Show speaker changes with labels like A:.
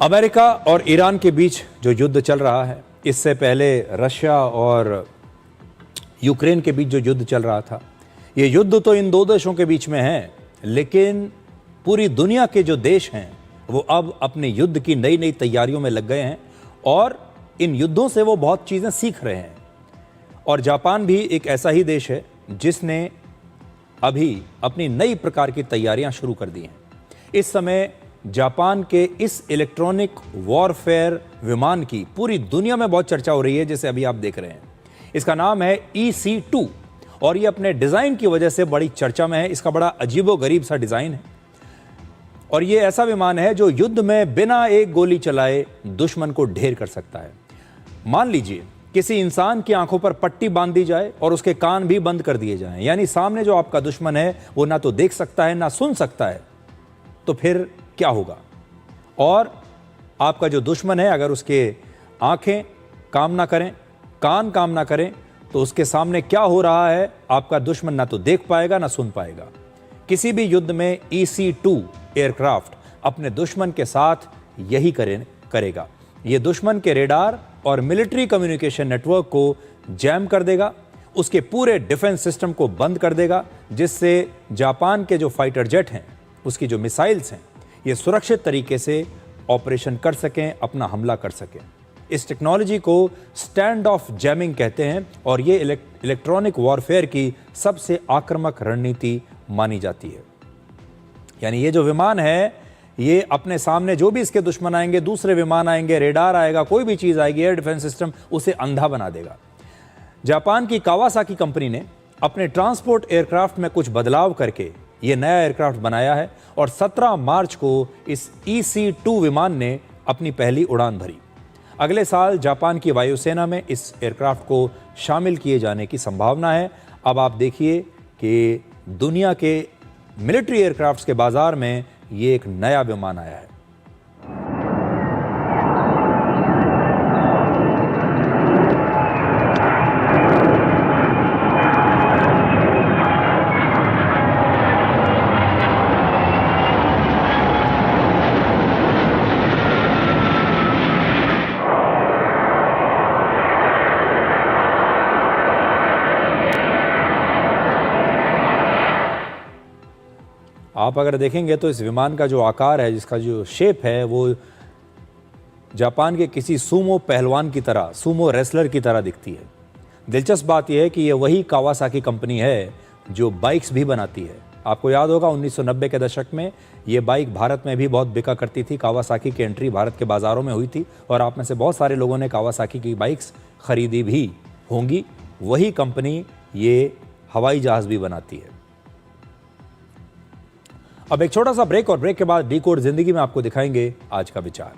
A: America और Iran के बीच जो युद्ध चल रहा है, इससे पहले रशिया और यूक्रेन के बीच जो युद्ध चल रहा था, ये युद्ध तो इन दो देशों के बीच में है, लेकिन पूरी दुनिया के जो देश हैं वो अब अपने युद्ध की नई नई तैयारियों में लग गए हैं और इन युद्धों से वो बहुत चीज़ें सीख रहे हैं। और जापान भी एक ऐसा ही देश है जिसने अभी अपनी नई प्रकार की तैयारियां शुरू कर दी हैं। इस समय जापान के इस इलेक्ट्रॉनिक वॉरफेयर विमान की पूरी दुनिया में बहुत चर्चा हो रही है, जैसे अभी आप देख रहे हैं। इसका नाम है EC-2 और ये अपने डिज़ाइन की वजह से बड़ी चर्चा में है। इसका बड़ा अजीबोगरीब सा डिज़ाइन है और ये ऐसा विमान है जो युद्ध में बिना एक गोली चलाए दुश्मन को ढेर कर सकता है। मान लीजिए किसी इंसान की आंखों पर पट्टी बांध दी जाए और उसके कान भी बंद कर दिए जाएं, यानी सामने जो आपका दुश्मन है वो ना तो देख सकता है ना सुन सकता है, तो फिर क्या होगा? और आपका जो दुश्मन है, अगर उसके आंखें काम ना करें, कान काम ना करें, तो उसके सामने क्या हो रहा है आपका दुश्मन ना तो देख पाएगा ना सुन पाएगा। किसी भी युद्ध में EC-2 एयरक्राफ्ट अपने दुश्मन के साथ यही करेगा। ये दुश्मन के रेडार और मिलिट्री कम्युनिकेशन नेटवर्क को जैम कर देगा, उसके पूरे डिफेंस सिस्टम को बंद कर देगा, जिससे जापान के जो फाइटर जेट हैं, उसकी जो मिसाइल्स हैं, ये सुरक्षित तरीके से ऑपरेशन कर सकें, अपना हमला कर सकें। इस टेक्नोलॉजी को स्टैंड ऑफ जैमिंग कहते हैं और ये इलेक्ट्रॉनिक वॉरफेयर की सबसे आक्रामक रणनीति मानी जाती है। यानी ये जो विमान है, ये अपने सामने जो भी इसके दुश्मन आएंगे, दूसरे विमान आएंगे, रेडार आएगा, कोई भी चीज़ आएगी, एयर डिफेंस सिस्टम, उसे अंधा बना देगा। जापान की कावासाकी कंपनी ने अपने ट्रांसपोर्ट एयरक्राफ्ट में कुछ बदलाव करके ये नया एयरक्राफ्ट बनाया है और 17 मार्च को इस EC-2 विमान ने अपनी पहली उड़ान भरी। अगले साल जापान की वायुसेना में इस एयरक्राफ्ट को शामिल किए जाने की संभावना है। अब आप देखिए कि दुनिया के मिलिट्री एयरक्राफ्ट्स के बाजार में ये एक नया विमान आया है। आप अगर देखेंगे तो इस विमान का जो आकार है, जिसका जो शेप है, वो जापान के किसी सूमो पहलवान की तरह, सूमो रेसलर की तरह दिखती है। दिलचस्प बात यह है कि ये वही कावासाकी कंपनी है जो बाइक्स भी बनाती है। आपको याद होगा 1990 के दशक में ये बाइक भारत में भी बहुत बिका करती थी। कावासाकी की एंट्री भारत के बाज़ारों में हुई थी और आप में से बहुत सारे लोगों ने कावासाकी की बाइक्स खरीदी भी होंगी। वही कंपनी ये हवाई जहाज़ भी बनाती है। अब एक छोटा सा ब्रेक और ब्रेक के बाद डिकोड जिंदगी में आपको दिखाएंगे आज का विचार।